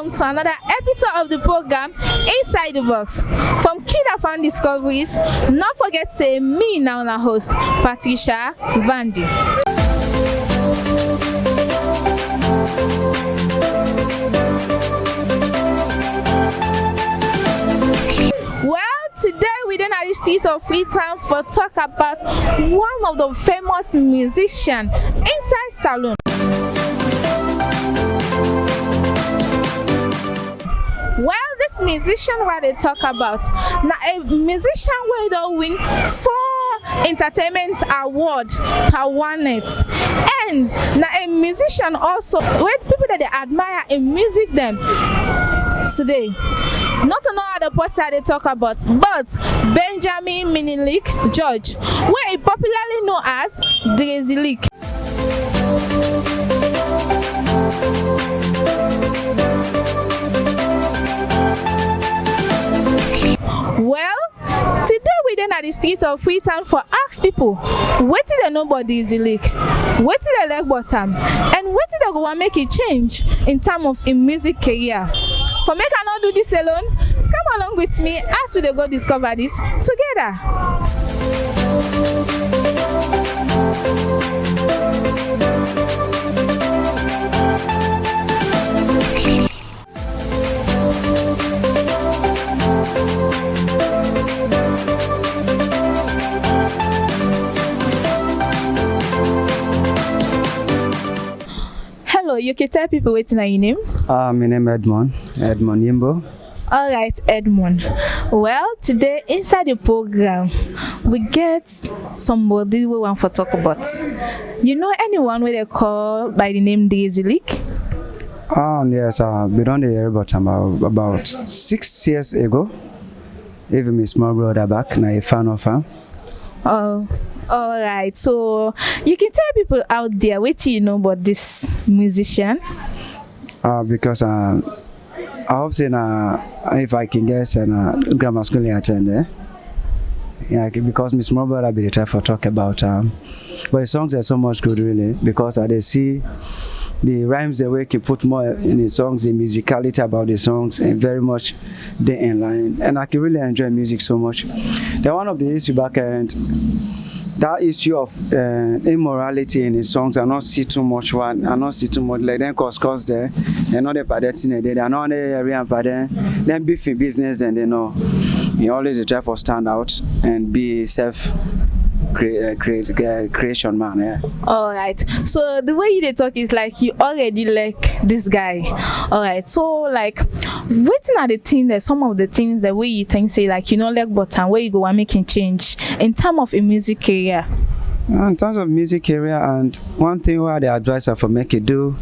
welcome to another episode of the program Inside the Box from KID-AFAN Discoveries. Not forget say me now na host Patricia Vandi. Today we don't have the seat of free time for talk about one of the famous musicians inside Salone. Well, this musician what they talk about now a musician where they win 4 entertainment award per 1 night, and now a musician also where people that they admire in music them today. Not to know the person they talk about, but Benjamin Minilik George, where he popularly known as Drizilik. Well, today we then at the street of Freetown for ask people what did they know about Drizilik, what did they like about him, and what did they go and make a change in terms of a music career. For me, I cannot do this alone. Come along with me as we go discover this together. Hello, you can tell people waiting on your name? My name is Edmond Yimbo. Alright, Edmond. Well, today inside the program, we get somebody we want to talk about. You know anyone where they call by the name Drizilik? Yes, we don't hear about him about 6 years ago. Even my small brother back, now a fan of him. Oh, all right. So you can tell people out there what you know about this musician. Because I hope if I can guess grammar school attend yeah, because my small brother be try for talk about but the songs are so much good really, because they see the rhymes the way he put more in the songs, the musicality about the songs, and very much they in line, and I can really enjoy music so much. The one of the issue back and that issue of immorality in the songs, I not see too much like them cause there, and not the padeting they are not in the area and then beef in business, and they know you always try for stand out and be creation man, yeah. All right. So the way you talk is like you already like this guy. All right. So like, what are the things that some of the things that way you think say like you know like button where you go and making change in terms of a music career? In terms of music career, and one thing where the advisor for make it do,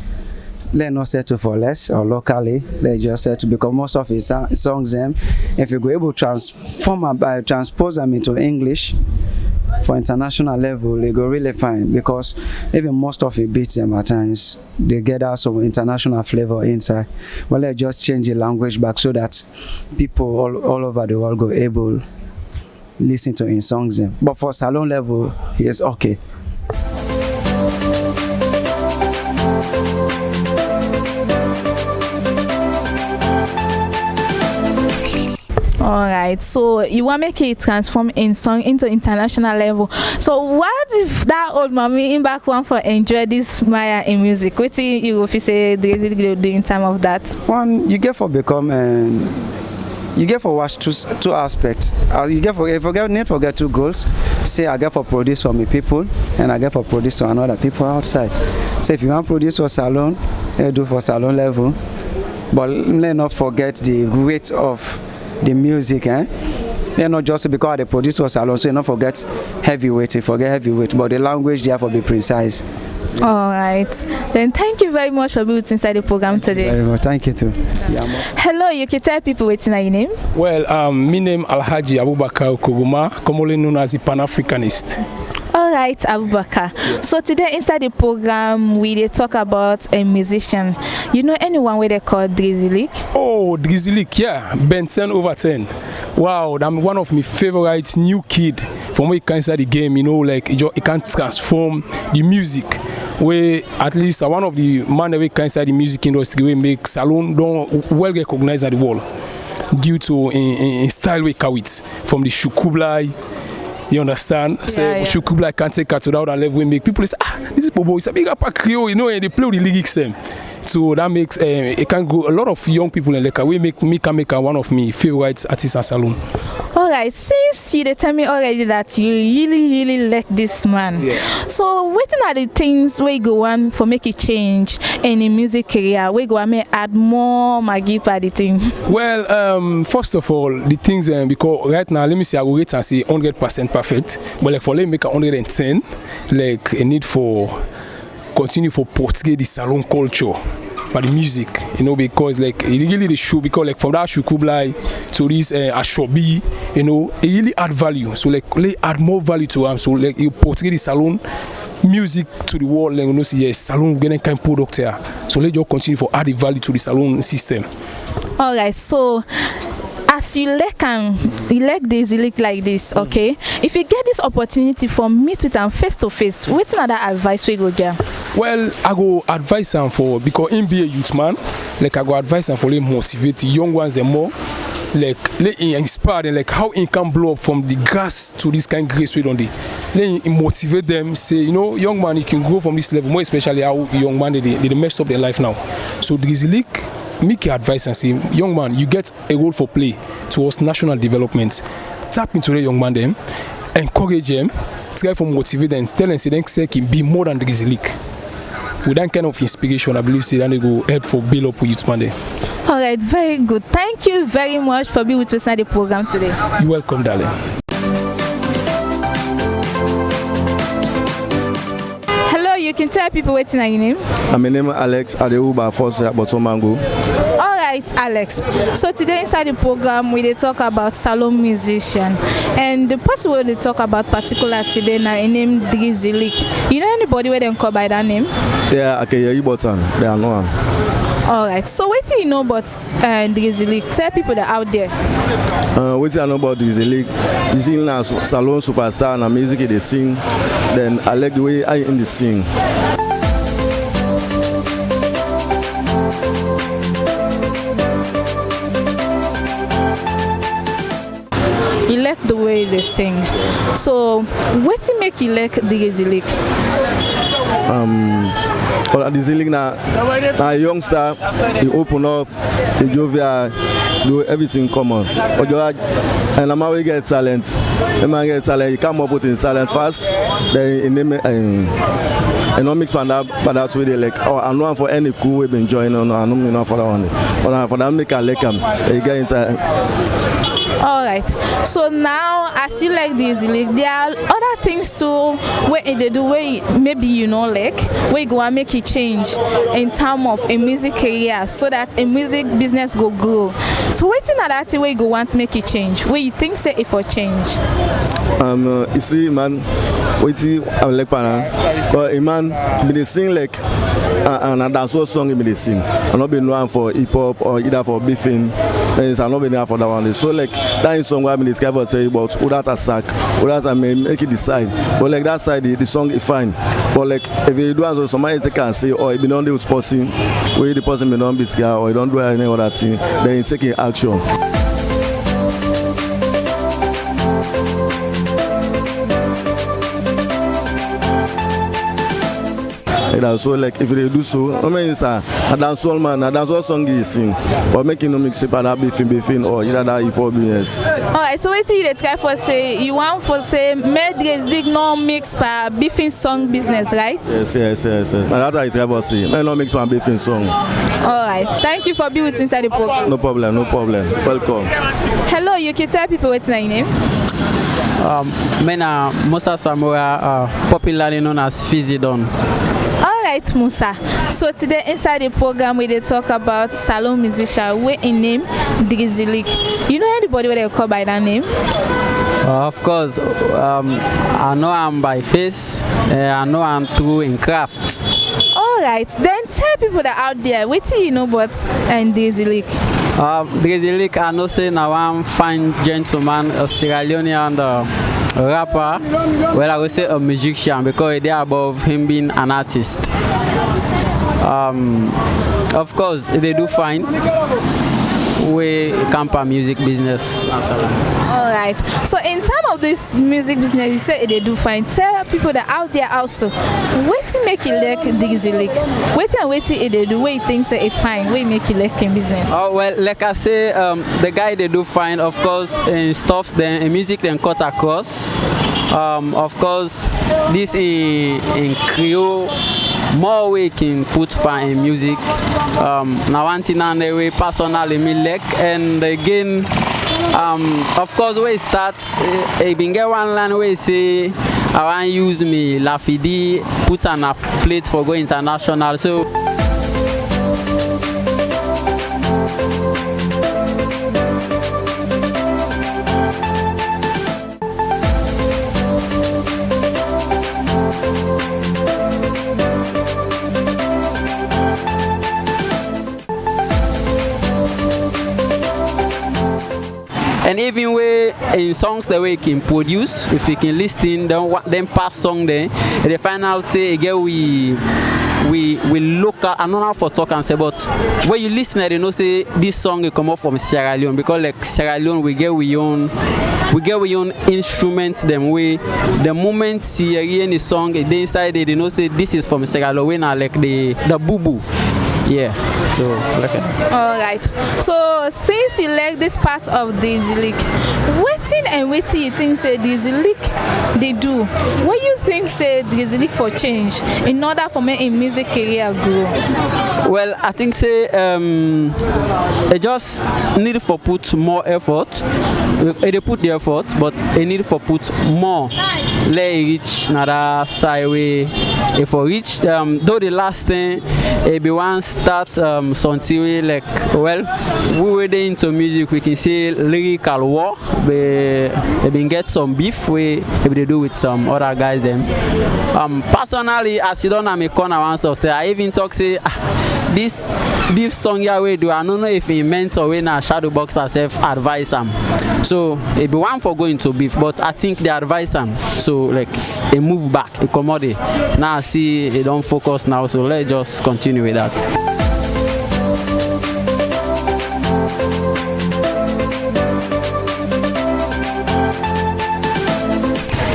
let not settle for less or locally. Let just settle, because most of his songs if you go able to transpose them into English for international level, they go really fine, because even most of the beats at times they get out some international flavor inside. Well, let's just change the language back so that people all over the world go able listen to his songs. But for Salone level, he is okay. Alright, so you want to make it transform in song into international level. So what if that old mommy in back one for enjoy this Maya in music? What do you if you say Drizilik do in time of that? One, you get for become you get for watch two aspects. You get for forget 2 goals. Say I get for produce for me people, and I get for produce for another people outside. So if you want to produce for Salone, you do for Salone level. But let not forget the weight of the music, They're not just because the produce for Salone, so you don't forget heavyweight, but the language therefore be precise. All right. Then thank you very much for being inside the program today. Very much. Thank you too. Hello, you can tell people what's your name? Well, my name Alhaji Abubakar Koguma, commonly known as the Pan-Africanist. All right, Abubakar. So today inside the program, we talk about a musician. You know anyone where they call Drizilik? Oh, Drizilik, yeah. Ben 10/10. Wow, I'm one of my favorite new kid from where you can inside the game, you know, like it can transform the music. Where at least one of the man that we can inside the music industry we make Salone don't well recognized at the world due to in style we carry it from the Shukublai. You understand? Yeah, Say yeah. Shukublai can't take to that level we make people say, this is Bobo, it's a big rapper Creole, you know, and they play with the lyrics same. So that makes it can go a lot of young people in like we make me can make one of my favorite artists at Salone. Alright, since you tell me already that you really like this man. Yeah. So what are the things we go on for make a change in the music career? We go on may add more Maggie for the thing. Well, first of all, the things because right now let me say I will rate and say 100% perfect, but like for let me make 110, like a need for continue for portray the Salone culture by the music, you know, because like it really the show because like from that Shukublai to this Ashobi, you know, it really add value. So like they add more value to them. So like you portray the Salone music to the world, like you know, see yes, Salone getting kind of product here. So let you continue for add the value to the Salone system. Alright, so as you like Drizilik like this, okay? If you get this opportunity for meet with them face to face, what another advice we go get? Well, I go advise them for because him be a youth man, like I go advise them for them motivate the young ones and more, like let him inspire them, like how he can blow up from the grass to this kind of grace we don't do. Let him motivate them, say you know, young man, you can grow from this level, more especially how young man they messed up their life now. So Drizilik make your advice and say, young man, you get a role for play towards national development. Tap into the young man them, encourage them, try to motivate them, tell them say they can be more than Drizilik. With that kind of inspiration, I believe say that they go help for build up with youth man there. Alright, very good. Thank you very much for being with us on the program today. You're welcome, darling. Hello, you can tell people what's your name. My name is Alex Adeuba Force at Botomango. Alright, Alex. So today inside the program we dey talk about Salone musician, and the person we dey talk about particular today now a name Drizilik. You know anybody where they call by that name? Yeah, okay, yeah, you button. They are no one. Alright, so what do you know about Drizilik? Tell people that out there. What do I know about Drizilik? He's in a Salone superstar and music they sing. Then I like the way I in the sing. You like the way they sing. So what do make you like Drizilik? But Drizilik now a youngster, he open up, he jovial, do everything common. And I'm always get talent. The man get talent, he come up with his talent fast, then he name and not mix for that way they like, oh, I know for any cool we've been joining on, I know for that one. But for that make a like him, he get into. Alright, so now as you like Drizilik, there are other things too where they do where maybe you know like where you go and make it change in terms of a music career so that a music business go grow. So what's another thing where you go want to make it change? Where you think say it for change? You see man, wait I like pana, but a man be they sing like and a dancehall song he be they sing. I'm not been known for hip hop or either for beefing. And I'm not been there for that one. So like that is song where I been discovered say about who that a sack, who that I may make it decide. But like that side the song is fine. But like if you do as somebody can say or if you don't do with person, where the person may not be scared or you don't do any other thing, then you taking action. So like if they do so, I mean it's a dancehall man, a dancehall song he sing, but making no mix up and that beefing or either that hip hop business. Alright, so what you try for say you want for say make Drizilik no mix for beefing song business, right? Yes. And that's how it's ever say. Man no mix for beefing song. Alright, thank you for being with inside the program. No problem. Welcome. Hello, you can tell people what's your name. Mena Musa Samora, popularly known as Fizidon. Alright, Musa. So today inside the program we talk about Salone musician where in name Drizilik. You know anybody where they call by that name? Of course, I know I'm by face, I know I'm through in craft. Alright, then tell people that out there, what do you know about Drizilik? Drizilik, I know say now one fine gentleman, a Sierra Leonean rapper. Well, I would say a musician because they are above him being an artist. Of course, they do fine. We camp a music business. All right. So in terms of this music business, you say they do fine. Tell people that out there also, what to make you like Drizilik? What they do? What you think say it fine? What make you like in business? Oh well, like I say, the guy they do fine. Of course, in stuff then in music then cut across. Of course, this in Creole. More we can put pan in music. Now one thing and the way personally me like, and again, of course we start. I been get one line where say I want use me Lafidi put on a plate for go international. So. And even way in songs the way you can produce, if you can listen, then pass song then, and the final say again we look at another for talk and say, but when you listen, you know say this song will come up from Sierra Leone because like Sierra Leone we get we own instruments them way the moment you hear the song they inside it, you know say this is from Sierra Leone now like the boo. Yeah, so okay. All right. So since you like this part of Drizilik, what you think say Drizilik they do? What you think say Drizilik for change in order for me in music career grow? Well, I think say I just need for put more effort. They put the effort, but they need for put more. Let it reach another side way. If for reach though the last thing be one start something like well we were there into music we can say lyrical war they been get some beef we they do with some other guys them personally as you don't have me corner once of I even talk say this beef song here we do I don't know if he meant or when a shadow box herself advise him so it be one for going to beef but I think they advise him so like a move back a commodity now I see it don't focus now so let's just continue with that.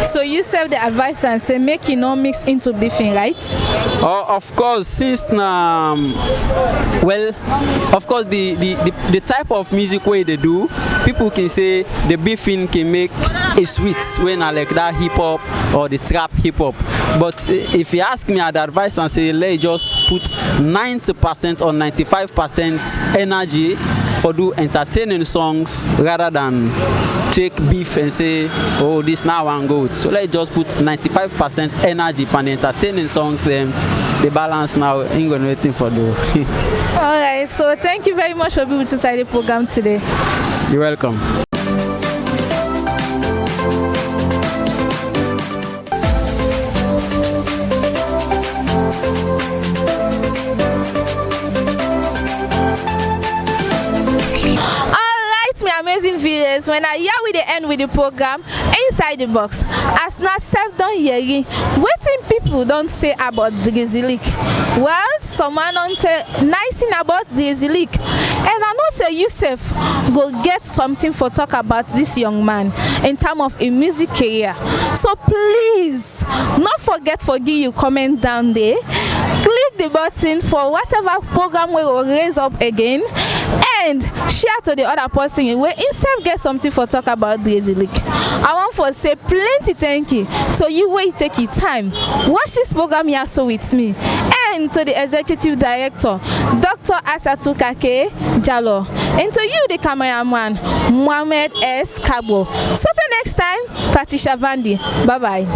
So you serve the advice and say make you not mix into beefing, right? Oh, of course, since well, of course the type of music way they do, people can say the beefing can make a sweet when I like that hip hop or the trap hip hop. But if you ask me, I'd advise and say let's just put 90% or 95% energy for do entertaining songs rather than take beef and say oh this now one good. So let's just put 95% energy for the entertaining songs then the balance now ain't gonna waiting for the Alright, so thank you very much for being with us at the program today. You're welcome. Amazing viewers, when I hear with the end with the program inside the box as not self done hearing waiting people don't say about Drizilik. Well, someone don't tell nice thing about Drizilik and I know say Yusuf go get something for talk about this young man in terms of a music career. So please not forget for give you comment down there, click the button for whatever program we will raise up again and share to the other person where instead get something for talk about Drizilik. I want to say plenty thank you so you wait take your time watch this program here so with me and to the executive director Dr. Asatu Kake Jalo and to you the cameraman Mohamed S. Kabo. So till next time, Patricia Vandi. Bye bye.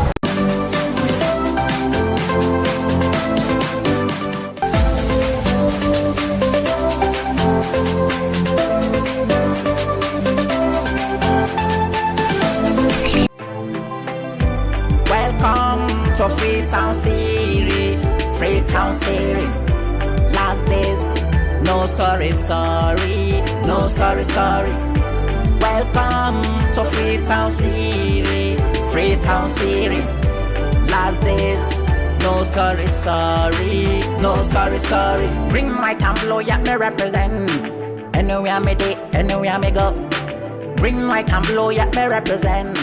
To Freetown City, last days no sorry, sorry, no sorry, sorry. Welcome to Freetown City, Freetown City. Last days, no sorry, sorry, no sorry, sorry. Bring my and blow, yeah, me represent. Anywhere me day, anywhere me go. Bring my and blow, yeah, me represent.